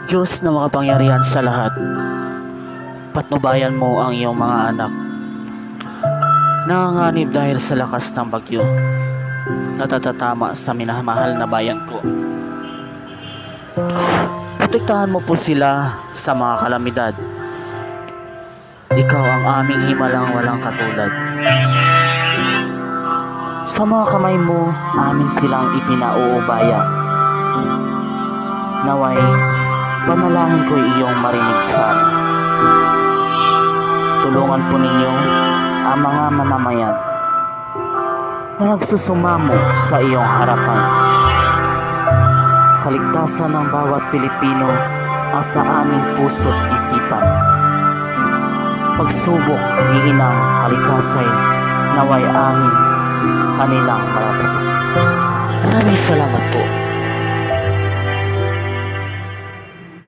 Diyos na makapangyarihan sa lahat, patnubayan mo ang iyong mga anak. Nanganganib dahil sa lakas ng bagyo, natatatama sa minamahal na bayan ko. Protektahan mo po sila sa mga kalamidad. Ikaw ang aming himalang walang katulad. Sa mga kamay mo, amin silang ipinauubaya. Naway, panalangin ko iyong marinig sana. Tulungan po ninyo ang mga mamamayan na nagsusumamo sa iyong harapan. Kaligtasan ng bawat Pilipino ang sa aming puso't isipan. Pagsubok ni Inang Kalikasay, naway amin kanilang malatasan. Maraming salamat po.